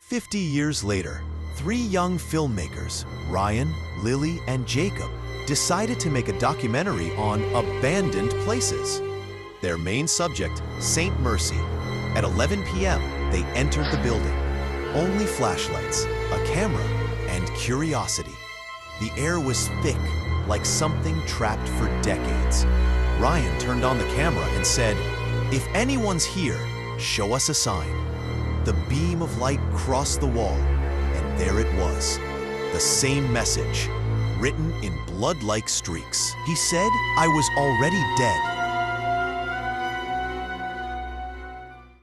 50 years later, three young filmmakers, Ryan, Lily, and Jacob, decided to make a documentary on abandoned places. Their main subject, St. Mercy. At 11 p.m., they entered the building. Only flashlights, a camera, and curiosity. The air was thick, like something trapped for decades. Ryan turned on the camera and said, "If anyone's here, show us a sign." The beam of light crossed the wall, and there it was. The same message, written in blood-like streaks. He said, "I was already dead."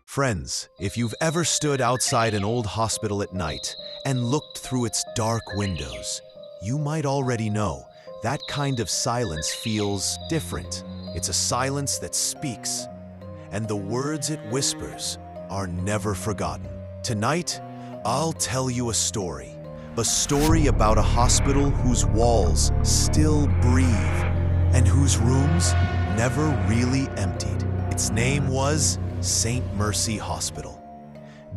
Friends, if you've ever stood outside an old hospital at night and looked through its dark windows, you might already know that kind of silence feels different. It's a silence that speaks, and the words it whispers are never forgotten. Tonight, I'll tell you a story about a hospital whose walls still breathe and whose rooms never really emptied. Its name was St. Mercy Hospital.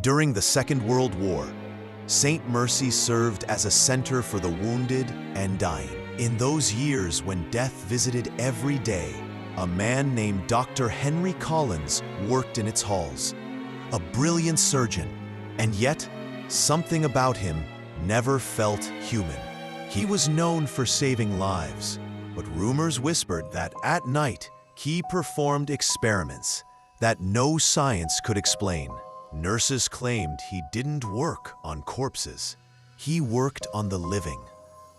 During the Second World War, St. Mercy served as a center for the wounded and dying. In those years when death visited every day, a man named Dr. Henry Collins worked in its halls. A brilliant surgeon, and yet something about him never felt human. He was known for saving lives, but rumors whispered that at night he performed experiments that no science could explain. Nurses claimed he didn't work on corpses. He worked on the living.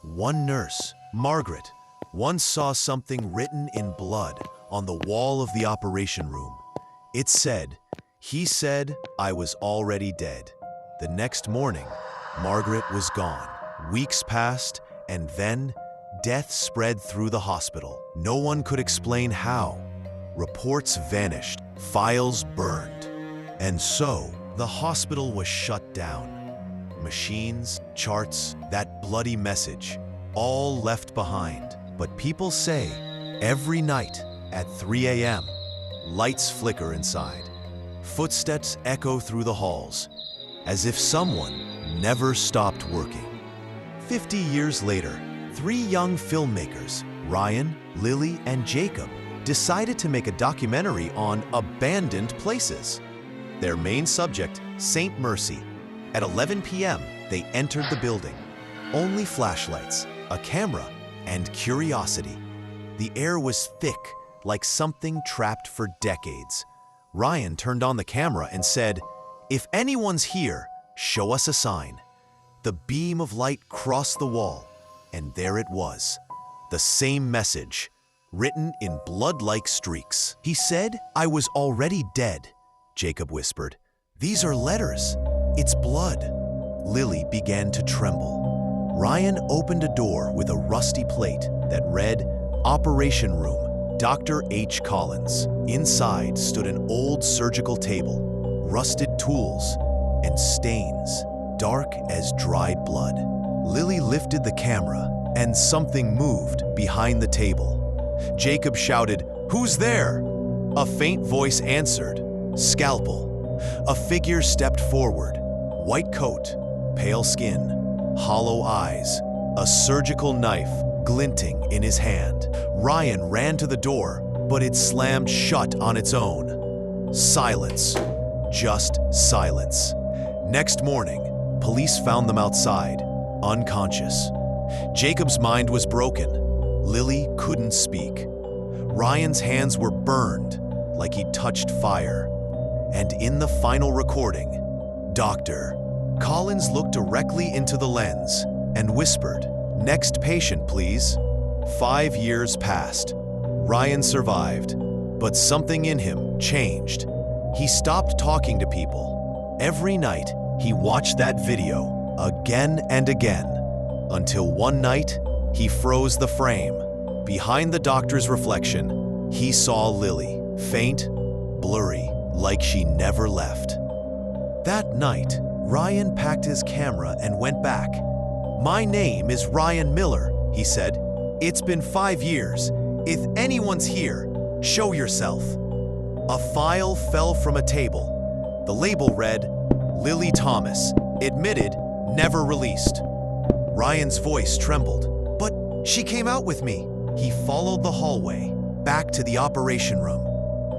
One nurse, Margaret, once saw something written in blood on the wall of the operation room. It said, "He said I was already dead." The next morning, Margaret was gone. Weeks passed, and then death spread through the hospital. No one could explain how. Reports vanished, files burned, and so the hospital was shut down. Machines, charts, that bloody message, all left behind. But people say every night at 3 a.m., lights flicker inside. Footsteps echo through the halls, as if someone never stopped working. 50 years later, three young filmmakers, Ryan, Lily, and Jacob, decided to make a documentary on abandoned places. Their main subject, St. Mercy. At 11 p.m., they entered the building. Only flashlights, a camera, and curiosity. The air was thick, like something trapped for decades. Ryan turned on the camera and said, "If anyone's here, show us a sign." The beam of light crossed the wall, and there it was. The same message, written in blood-like streaks. He said, "I was already dead," Jacob whispered. "These are letters. It's blood." Lily began to tremble. Ryan opened a door with a rusty plate that read, "Operation Room, Dr. H. Collins." Inside stood an old surgical table, rusted tools, and stains, dark as dried blood. Lily lifted the camera, and something moved behind the table. Jacob shouted, "Who's there?" A faint voice answered, "Scalpel." A figure stepped forward, white coat, pale skin, hollow eyes, a surgical knife glinting in his hand. Ryan ran to the door, but it slammed shut on its own. Silence. Just silence. Next morning, police found them outside, unconscious. Jacob's mind was broken. Lily couldn't speak. Ryan's hands were burned like he'd touched fire. And in the final recording, Dr. Collins looked directly into the lens and whispered, "Next patient, please." 5 years passed. Ryan survived, but something in him changed. He stopped talking to people. Every night, he watched that video again and again, until one night, he froze the frame. Behind the doctor's reflection, he saw Lily, faint, blurry, like she never left. That night, Ryan packed his camera and went back. "My name is Ryan Miller," he said. "It's been 5 years. If anyone's here, show yourself." A file fell from a table. The label read, "Lily Thomas, Admitted, never released. Ryan's voice trembled. But she came out with me. He followed the hallway, back to the operation room.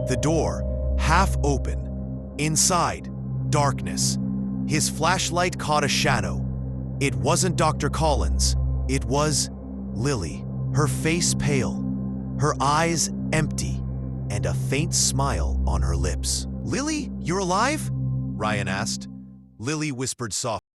The door, half open. Inside, darkness. His flashlight caught a shadow. It wasn't Dr. Collins. It was Lily, her face pale, her eyes empty, and a faint smile on her lips. "Lily, you're alive?" Ryan asked. Lily whispered softly.